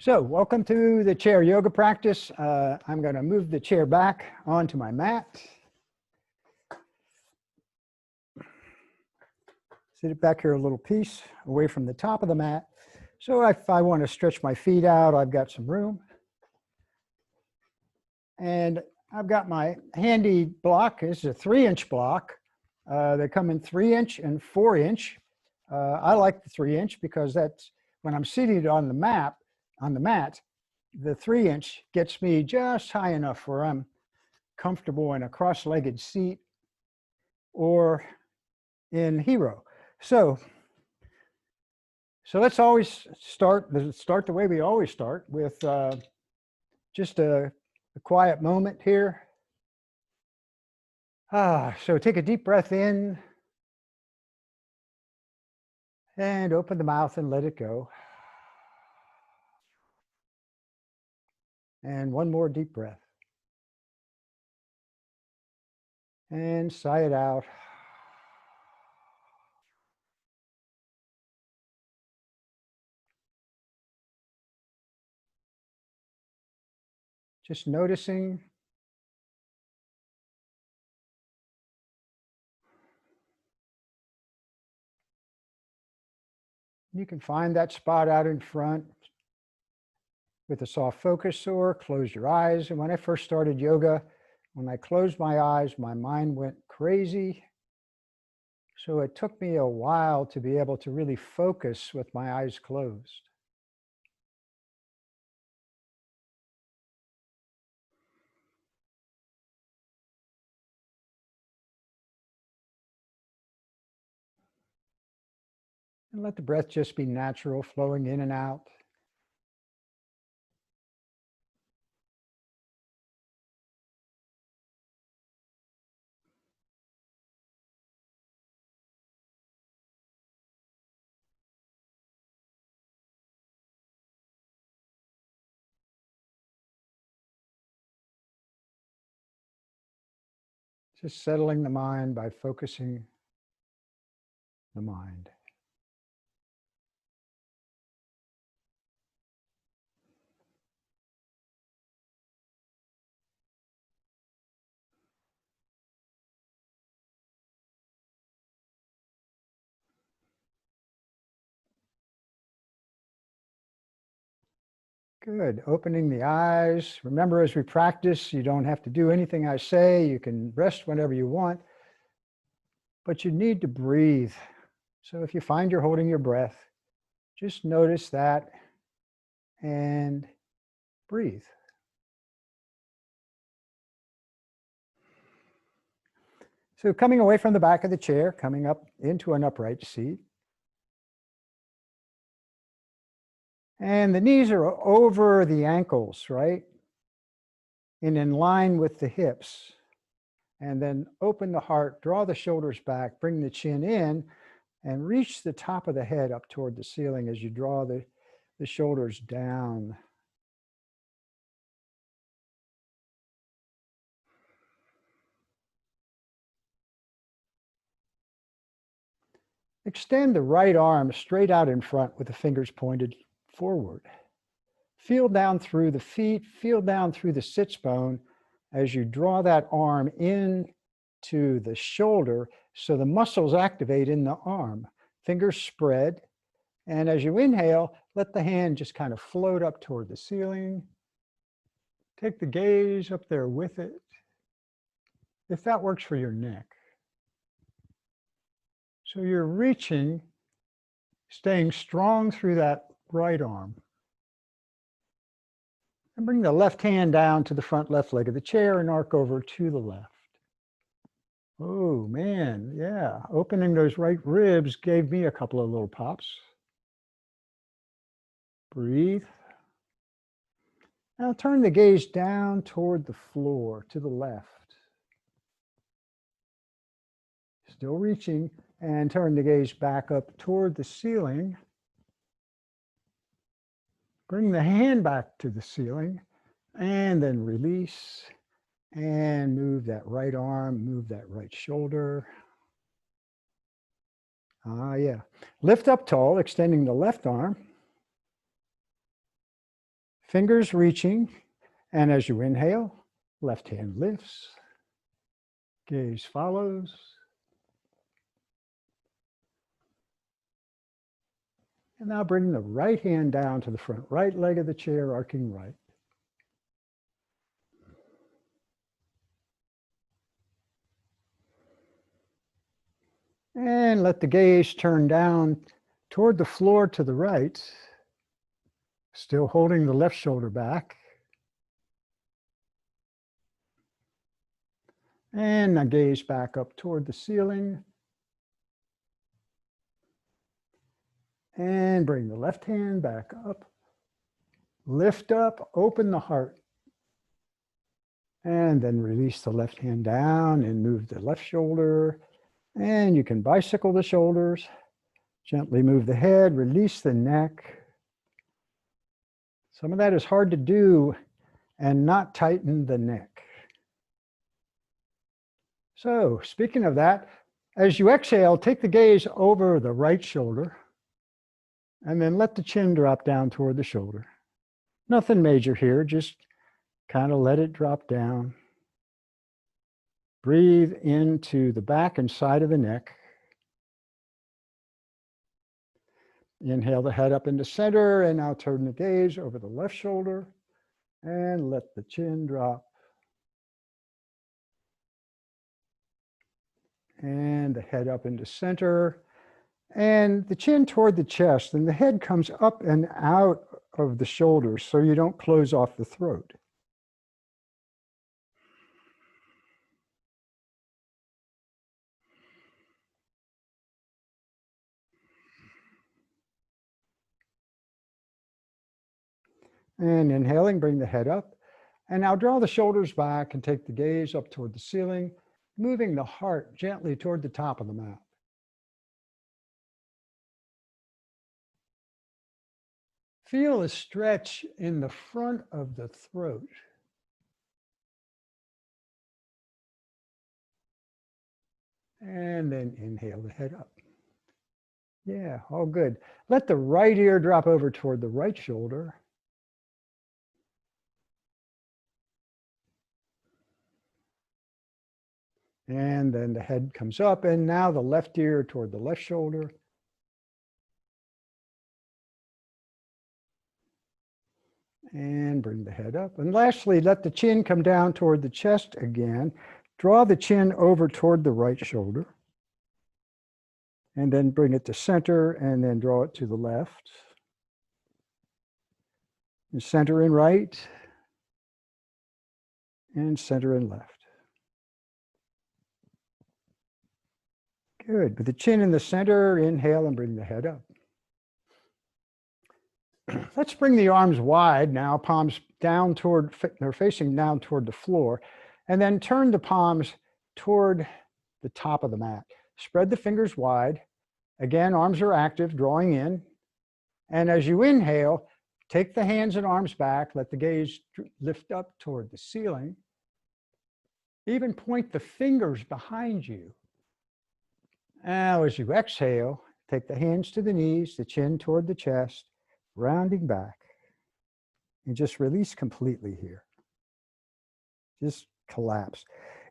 So welcome to the chair yoga practice. I'm going to move the chair back onto my mat. Sit it back here a little piece away from the top of the mat. So if I want to stretch my feet out, I've got some room. And I've got my handy block. This is a 3-inch block. They come in 3-inch and 4-inch. I like the 3-inch because that's when I'm seated on the mat, the 3-inch gets me just high enough where I'm comfortable in a cross-legged seat or in hero. So let's always start the way we always start with just a quiet moment here. So take a deep breath in and open the mouth and let it go. And one more deep breath. And sigh it out. Just noticing. You can find that spot out in front with a soft focus, or close your eyes. And when I first started yoga, when I closed my eyes, my mind went crazy. So it took me a while to be able to really focus with my eyes closed. And let the breath just be natural, flowing in and out. Just settling the mind by focusing the mind. Good. Opening the eyes. Remember, as we practice, you don't have to do anything I say. You can rest whenever you want, but you need to breathe. So if you find you're holding your breath, just notice that and breathe. So coming away from the back of the chair, coming up into an upright seat. And the knees are over the ankles, right? And in line with the hips. And then open the heart, draw the shoulders back, bring the chin in, and reach the top of the head up toward the ceiling as you draw the shoulders down. Extend the right arm straight out in front with the fingers pointed forward. Feel down through the feet, feel down through the sits bone as you draw that arm in to the shoulder so the muscles activate in the arm. Fingers spread, and as you inhale, let the hand just kind of float up toward the ceiling. Take the gaze up there with it, if that works for your neck. So you're reaching, staying strong through that right arm. And bring the left hand down to the front left leg of the chair and arc over to the left. Oh man, yeah. Opening those right ribs gave me a couple of little pops. Breathe. Now turn the gaze down toward the floor, to the left. Still reaching, and turn the gaze back up toward the ceiling. Bring the hand back to the ceiling, and then release, and move that right arm, move that right shoulder. Yeah. Lift up tall, extending the left arm. Fingers reaching, and as you inhale, left hand lifts, gaze follows. And now bring the right hand down to the front right leg of the chair, arcing right. And let the gaze turn down toward the floor to the right, still holding the left shoulder back. And now gaze back up toward the ceiling. And bring the left hand back up. Lift up, open the heart. And then release the left hand down and move the left shoulder. And you can bicycle the shoulders. Gently move the head, release the neck. Some of that is hard to do and not tighten the neck. So speaking of that, as you exhale, take the gaze over the right shoulder and then let the chin drop down toward the shoulder. Nothing major here, just kind of let it drop down. Breathe into the back and side of the neck. Inhale the head up into center, and now turn the gaze over the left shoulder and let the chin drop. And the head up into center, and the chin toward the chest, and the head comes up and out of the shoulders so you don't close off the throat. And inhaling, bring the head up. And now draw the shoulders back and take the gaze up toward the ceiling, moving the heart gently toward the top of the mat. Feel a stretch in the front of the throat. And then inhale the head up. Yeah, all good. Let the right ear drop over toward the right shoulder. And then the head comes up, and now the left ear toward the left shoulder. And bring the head up. And lastly, let the chin come down toward the chest again. Draw the chin over toward the right shoulder. And then bring it to center, and then draw it to the left. And center and right. And center and left. Good. With the chin in the center, inhale and bring the head up. Let's bring the arms wide now, palms down toward, they're facing down toward the floor, and then turn the palms toward the top of the mat. Spread the fingers wide. Again, arms are active, drawing in. And as you inhale, take the hands and arms back, let the gaze lift up toward the ceiling. Even point the fingers behind you. Now, as you exhale, take the hands to the knees, the chin toward the chest, rounding back, and just release completely here. Just collapse.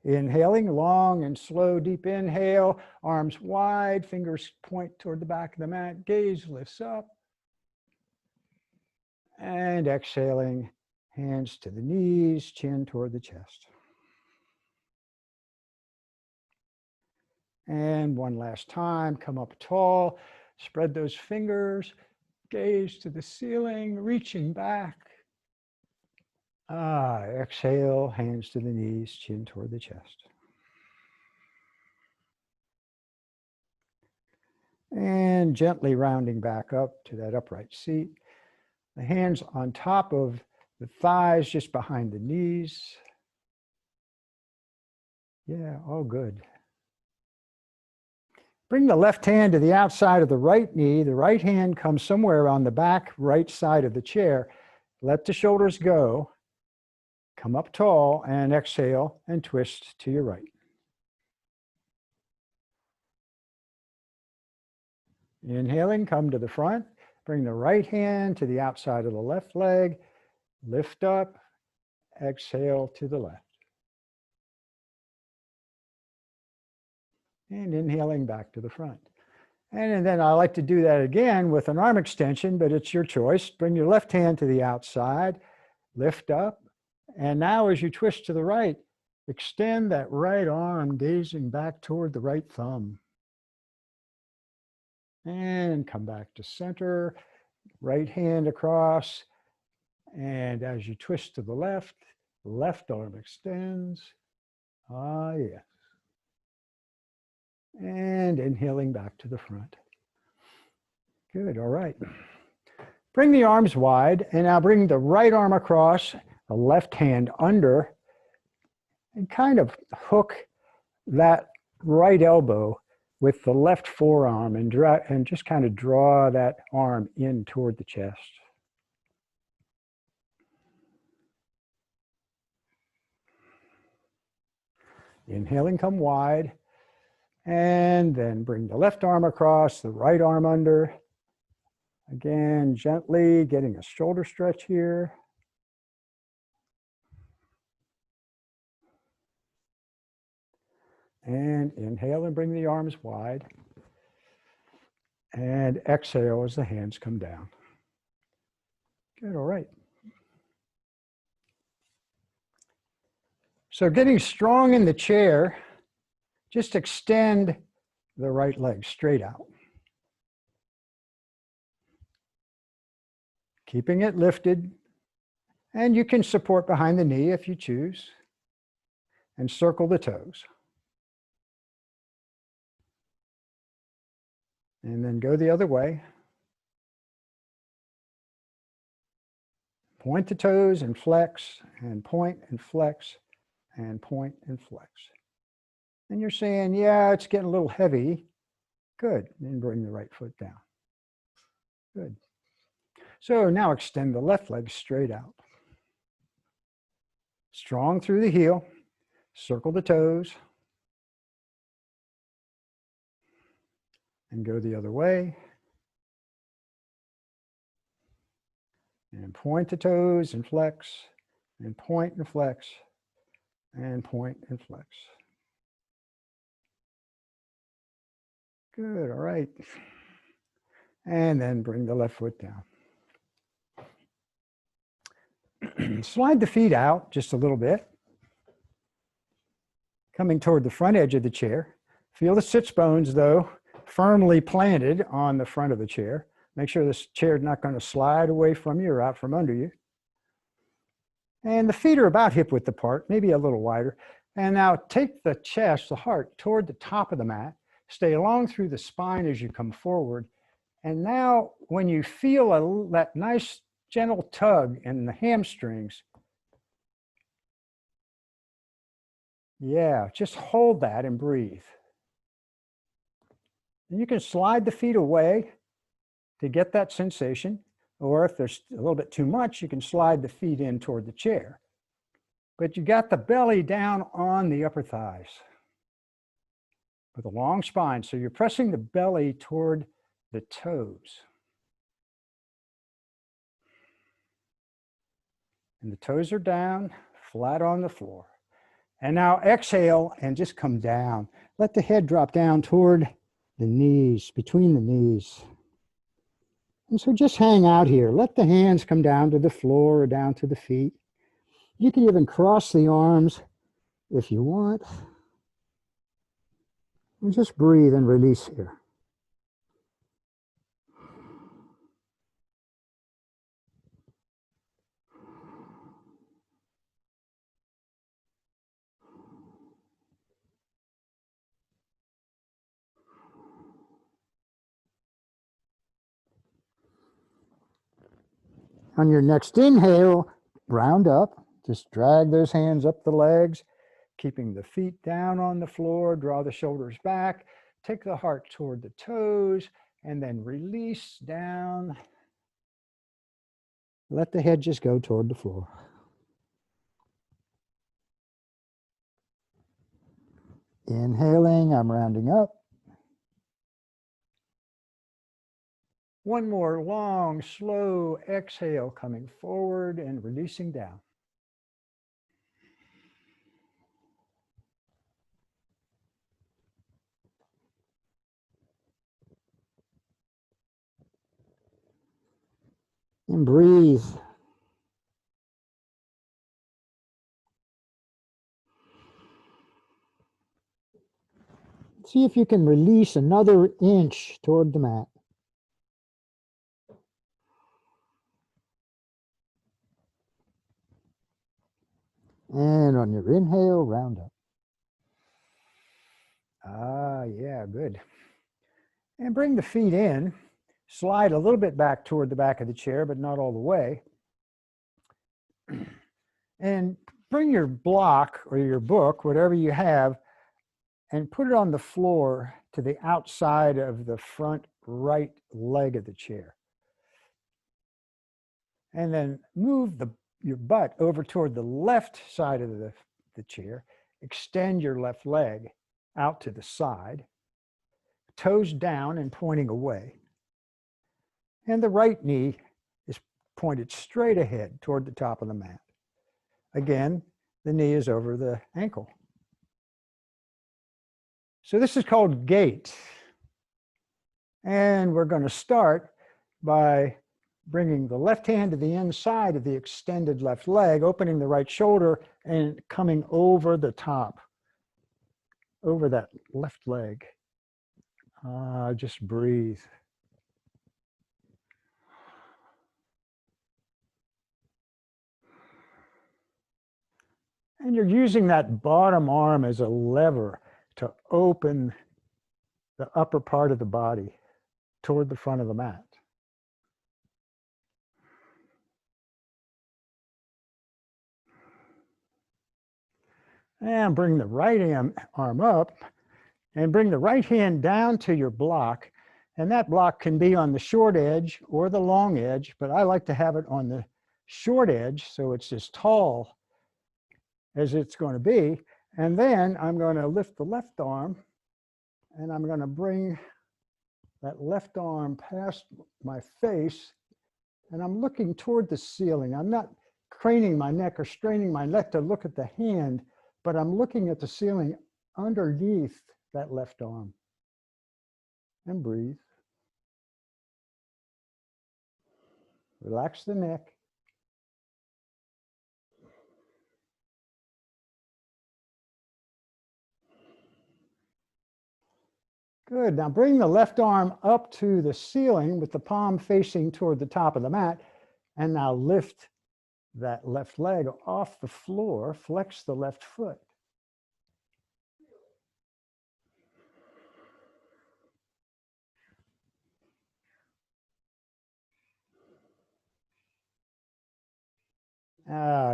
Inhaling, long and slow, deep inhale, arms wide, fingers point toward the back of the mat, gaze lifts up. And exhaling, hands to the knees, chin toward the chest. And one last time, come up tall, spread those fingers, gaze to the ceiling, reaching back. Exhale, hands to the knees, chin toward the chest. And gently rounding back up to that upright seat. The hands on top of the thighs, just behind the knees. Yeah, all good. Bring the left hand to the outside of the right knee. The right hand comes somewhere on the back right side of the chair. Let the shoulders go. Come up tall and exhale and twist to your right. Inhaling, come to the front. Bring the right hand to the outside of the left leg. Lift up, exhale to the left. And inhaling back to the front. And then I like to do that again with an arm extension, but it's your choice. Bring your left hand to the outside, lift up. And now as you twist to the right, extend that right arm, gazing back toward the right thumb. And come back to center, right hand across. And as you twist to the left, left arm extends. Ah, yes. And inhaling back to the front. Good, all right. Bring the arms wide, and now bring the right arm across, the left hand under, and kind of hook that right elbow with the left forearm and just kind of draw that arm in toward the chest. Inhaling, come wide. And then bring the left arm across, the right arm under. Again, gently getting a shoulder stretch here. And inhale and bring the arms wide. And exhale as the hands come down. Good, all right. So getting strong in the chair, just extend the right leg straight out. Keeping it lifted, and you can support behind the knee if you choose, and circle the toes. And then go the other way. Point the toes and flex, and point and flex, and point and flex. And you're saying, yeah, it's getting a little heavy. Good, and bring the right foot down. Good. So now extend the left leg straight out. Strong through the heel, circle the toes, and go the other way. And point the toes and flex, and point and flex, and point and flex. Good, all right. And then bring the left foot down. Slide the feet out just a little bit. Coming toward the front edge of the chair. Feel the sits bones, though, firmly planted on the front of the chair. Make sure this chair is not going to slide away from you or out from under you. And the feet are about hip width apart, maybe a little wider. And now take the chest, the heart, toward the top of the mat. Stay along through the spine as you come forward. And now when you feel that nice gentle tug in the hamstrings, yeah, just hold that and breathe. And you can slide the feet away to get that sensation, or if there's a little bit too much, you can slide the feet in toward the chair. But you got the belly down on the upper thighs with a long spine, so you're pressing the belly toward the toes. And the toes are down, flat on the floor. And now exhale and just come down. Let the head drop down toward the knees, between the knees. And so just hang out here. Let the hands come down to the floor or down to the feet. You can even cross the arms if you want. And just breathe and release here. On your next inhale, round up. Just drag those hands up the legs, keeping the feet down on the floor. Draw the shoulders back. Take the heart toward the toes, and then release down. Let the head just go toward the floor. Inhaling, I'm rounding up. One more long, slow exhale, coming forward and releasing down. And breathe. See if you can release another inch toward the mat. And on your inhale, round up. Ah, yeah, good. And bring the feet in. Slide a little bit back toward the back of the chair, but not all the way. And bring your block or your book, whatever you have, and put it on the floor to the outside of the front right leg of the chair. And then move your butt over toward the left side of the chair. Extend your left leg out to the side, toes down and pointing away. And the right knee is pointed straight ahead toward the top of the mat. Again, the knee is over the ankle. So this is called gait. And we're going to start by bringing the left hand to the inside of the extended left leg, opening the right shoulder and coming over the top, over that left leg. Just breathe. And you're using that bottom arm as a lever to open the upper part of the body toward the front of the mat. And bring the right arm up and bring the right hand down to your block. And that block can be on the short edge or the long edge, but I like to have it on the short edge so it's as tall as it's going to be. And then I'm going to lift the left arm and I'm going to bring that left arm past my face and I'm looking toward the ceiling. I'm not craning my neck or straining my neck to look at the hand, but I'm looking at the ceiling underneath that left arm. And breathe. Relax the neck. Good. Now bring the left arm up to the ceiling with the palm facing toward the top of the mat. And now lift that left leg off the floor. Flex the left foot.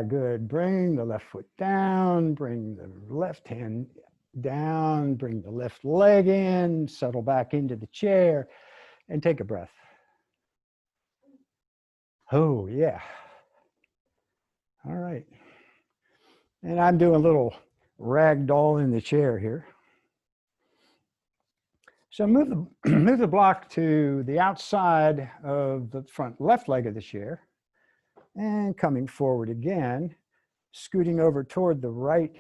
Good. Bring the left foot down. Bring the left hand down. Bring the left leg in. Settle back into the chair and take a breath. Oh, yeah. All right. And I'm doing a little ragdoll in the chair here. So move the block to the outside of the front left leg of the chair and coming forward again, scooting over toward the right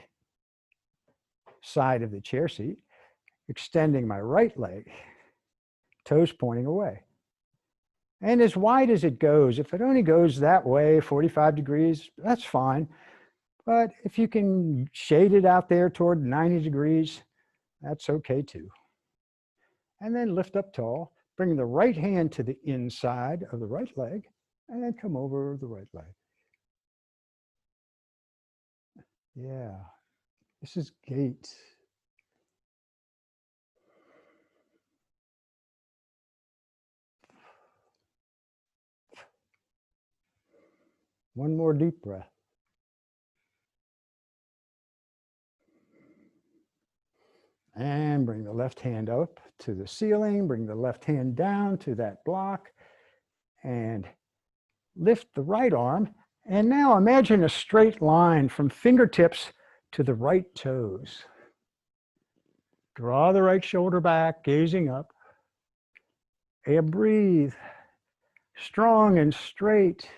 side of the chair seat, extending my right leg, toes pointing away. And as wide as it goes, if it only goes that way, 45 degrees, that's fine. But if you can shade it out there toward 90 degrees, that's okay too. And then lift up tall, bring the right hand to the inside of the right leg, and then come over the right leg. Yeah, this is gait. One more deep breath. And bring the left hand up to the ceiling, bring the left hand down to that block, and lift the right arm. And now imagine a straight line from fingertips to the right toes. Draw the right shoulder back, gazing up. And breathe. Strong and straight.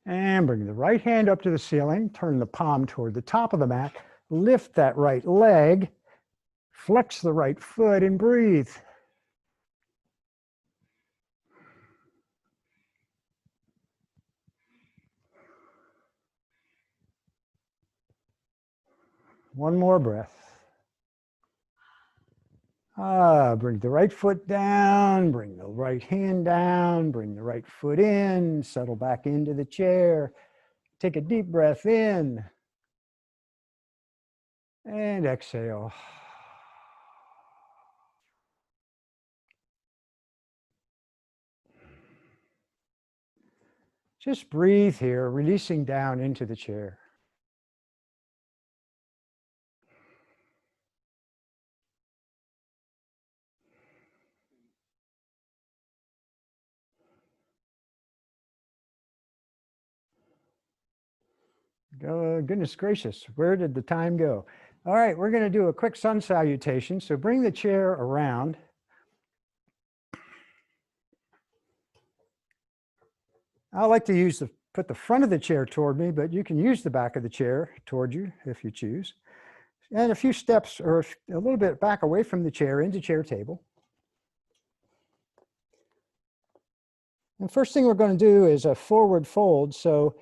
And bring the right hand up to the ceiling, turn the palm toward the top of the mat, lift that right leg, flex the right foot and breathe. One more breath. Bring the right foot down, bring the right hand down, bring the right foot in, settle back into the chair. Take a deep breath in and exhale. Just breathe here, releasing down into the chair. Goodness gracious, where did the time go? All right, we're going to do a quick sun salutation. So bring the chair around. I like to put the front of the chair toward me, but you can use the back of the chair toward you if you choose. And a few steps or a little bit back away from the chair into chair table. And first thing we're going to do is a forward fold. So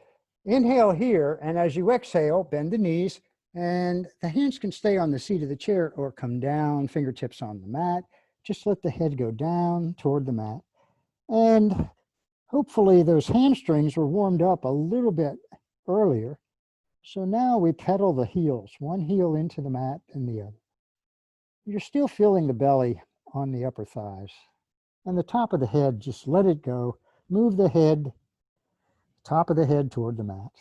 inhale here, and as you exhale, bend the knees, and the hands can stay on the seat of the chair or come down, fingertips on the mat. Just let the head go down toward the mat. And hopefully those hamstrings were warmed up a little bit earlier. So now we pedal the heels, one heel into the mat and the other. You're still feeling the belly on the upper thighs. And the top of the head, just let it go. Move the head, top of the head toward the mat.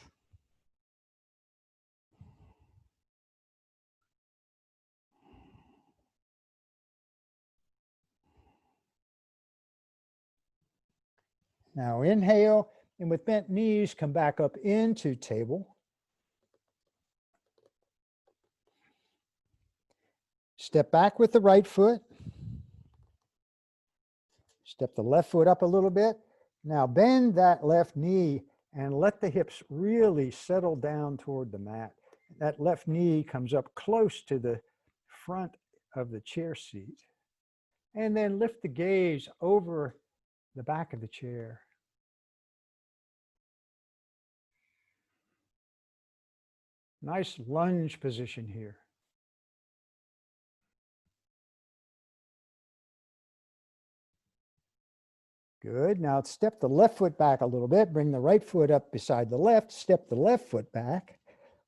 Now inhale, and with bent knees, come back up into table. Step back with the right foot. Step the left foot up a little bit. Now bend that left knee and let the hips really settle down toward the mat. That left knee comes up close to the front of the chair seat. And then lift the gaze over the back of the chair. Nice lunge position here. Good. Now step the left foot back a little bit. Bring the right foot up beside the left. Step the left foot back,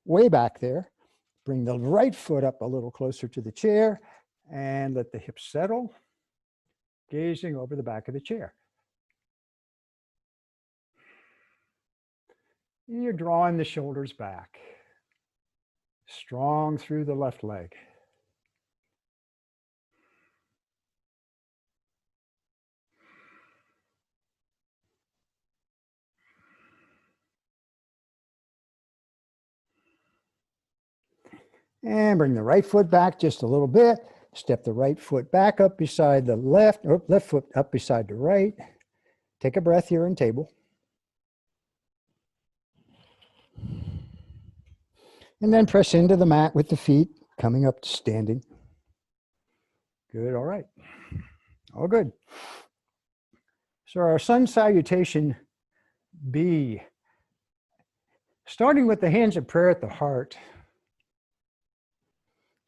way back there. Bring the right foot up a little closer to the chair and let the hips settle, gazing over the back of the chair. And you're drawing the shoulders back, strong through the left leg. And bring the right foot back just a little bit. Step the right foot back up beside the left, or left foot up beside the right. Take a breath here in table. And then press into the mat with the feet coming up to standing. Good, all right. All good. So our sun salutation B, starting with the hands of prayer at the heart.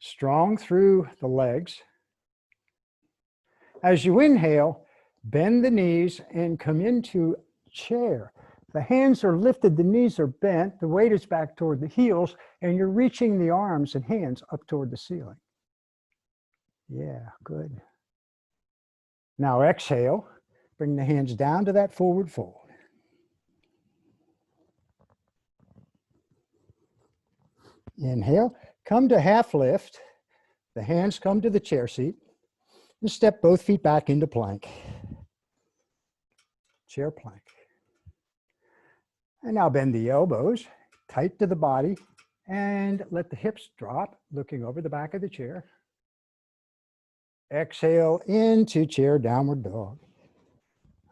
Strong through the legs. As you inhale, bend the knees and come into chair. The hands are lifted, the knees are bent, the weight is back toward the heels, and you're reaching the arms and hands up toward the ceiling. Yeah, good. Now exhale, bring the hands down to that forward fold. Inhale, come to half lift. The hands come to the chair seat. And step both feet back into plank. chair plank. And now bend the elbows tight to the body and let the hips drop, looking over the back of the chair. Exhale into chair downward dog.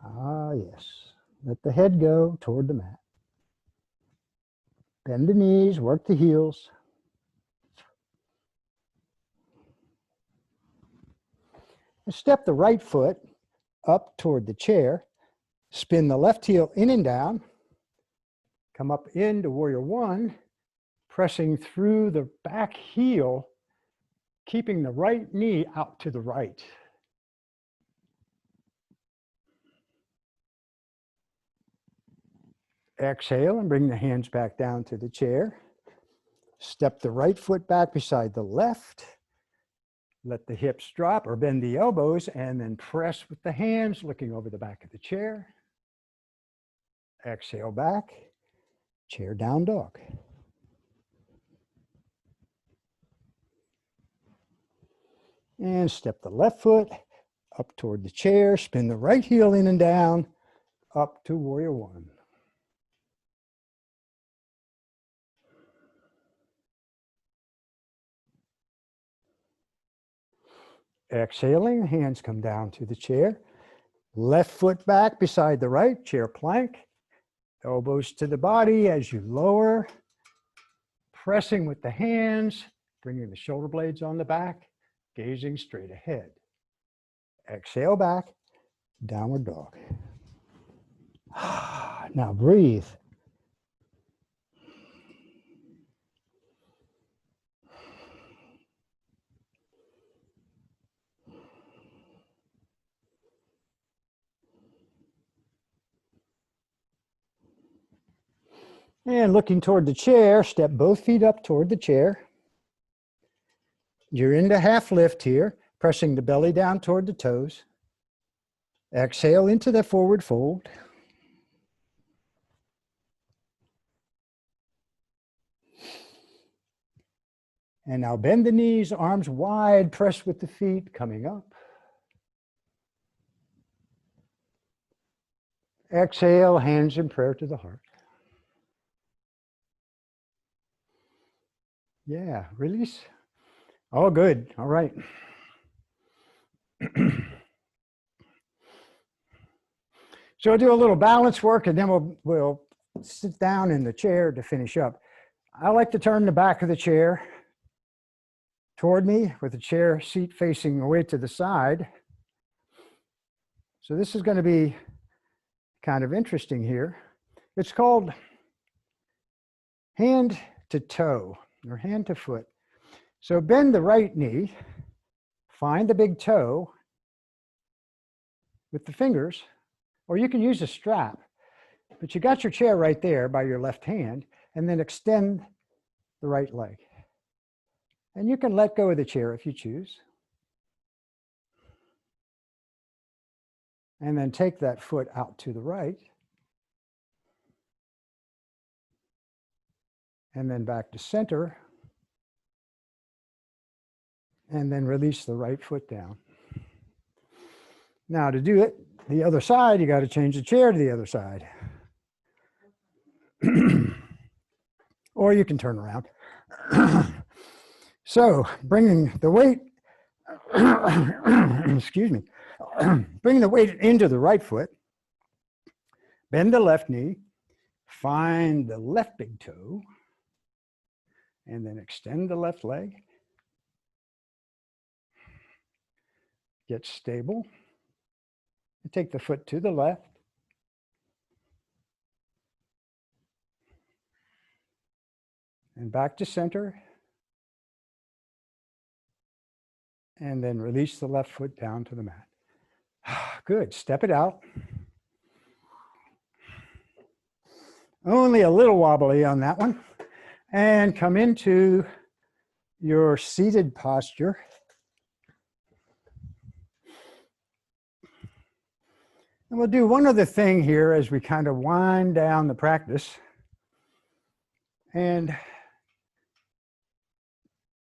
Ah, yes. Let the head go toward the mat. Bend the knees, work the heels. And step the right foot up toward the chair. Spin the left heel in and down. Come up into warrior one, pressing through the back heel, keeping the right knee out to the right. Exhale and bring the hands back down to the chair. Step the right foot back beside the left. Let the hips drop or bend the elbows and then press with the hands, looking over the back of the chair. Exhale back, chair down dog. And step the left foot up toward the chair, spin the right heel in and down, up to warrior one. Exhaling, hands come down to the chair. Left foot back beside the right, chair plank. Elbows to the body as you lower. Pressing with the hands, bringing the shoulder blades on the back, gazing straight ahead. Exhale back, downward dog. Now breathe. And looking toward the chair, step both feet up toward the chair. You're into half lift here, pressing the belly down toward the toes. Exhale into the forward fold. And now bend the knees, arms wide, press with the feet, coming up. Exhale, hands in prayer to the heart. Yeah, release. Oh, good. All right. So we'll do a little balance work and then we'll sit down in the chair to finish up. I like to turn the back of the chair toward me with the chair seat facing away to the side. So this is going to be kind of interesting here. It's called hand to toe or hand to foot. So bend the right knee, find the big toe with the fingers, or you can use a strap, but you got your chair right there by your left hand, and then extend the right leg. And you can let go of the chair if you choose. And then take that foot out to the right. And then back to center. And then release the right foot down. Now to do it, the other side, you got to change the chair to the other side. Or you can turn around. So bringing the weight, excuse me, bringing the weight into the right foot, bend the left knee, find the left big toe, and then extend the left leg. Get stable. And take the foot to the left. And back to center. And then release the left foot down to the mat. Good, step it out. Only a little wobbly on that one. And come into your seated posture. And we'll do one other thing here as we kind of wind down the practice. And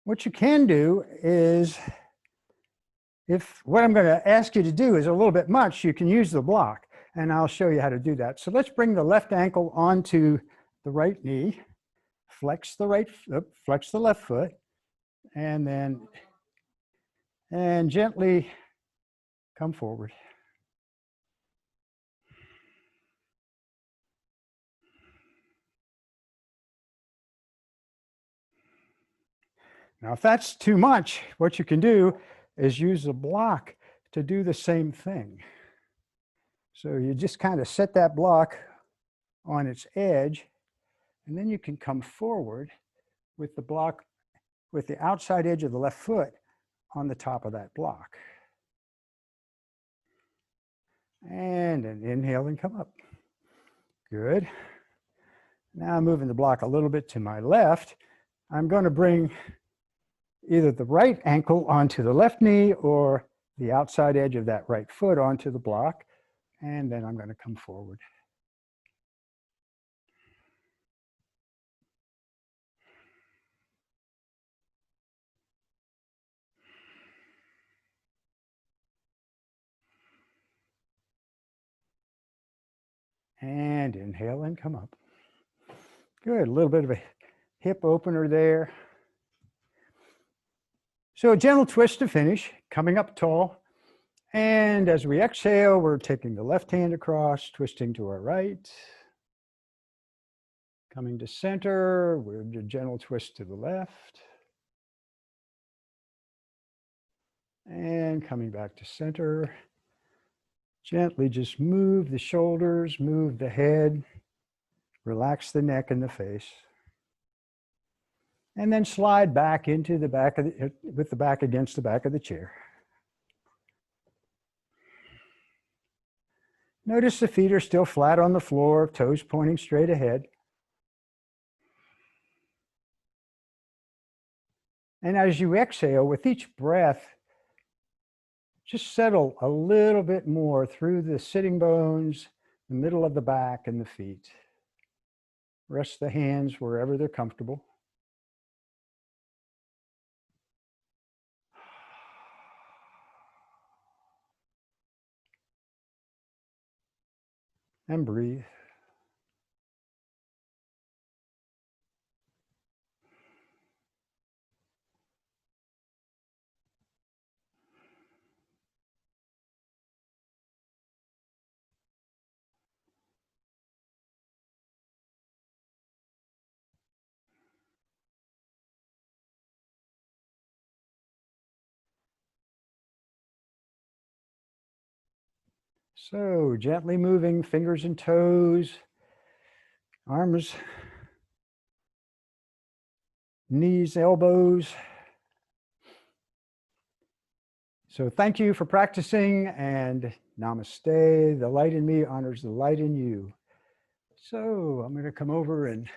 what you can do is, if what I'm going to ask you to do is a little bit much, you can use the block. and I'll show you how to do that. So let's bring the left ankle onto the right knee, flex the left foot, and then gently come forward. Now, if that's too much, what you can do is use a block to do the same thing. So you just kind of set that block on its edge, and then you can come forward with the block, with the outside edge of the left foot on the top of that block. And an inhale and come up. Good. Now I'm moving the block a little bit to my left. I'm going to bring either the right ankle onto the left knee or the outside edge of that right foot onto the block. And then I'm going to come forward. And inhale and come up. Good, a little bit of a hip opener there. So a gentle twist to finish, coming up tall. And as we exhale, we're taking the left hand across, twisting to our right. Coming to center, we're a gentle twist to the left. And coming back to center. Gently just move the shoulders, move the head, relax the neck and the face. And then slide back into the back of with the back against the back of the chair. Notice the feet are still flat on the floor, toes pointing straight ahead. And as you exhale, with each breath, just settle a little bit more through the sitting bones, the middle of the back, and the feet. Rest the hands wherever they're comfortable. And breathe. So gently moving fingers and toes, arms, knees, elbows. So thank you for practicing, and namaste. The light in me honors the light in you. So I'm going to come over and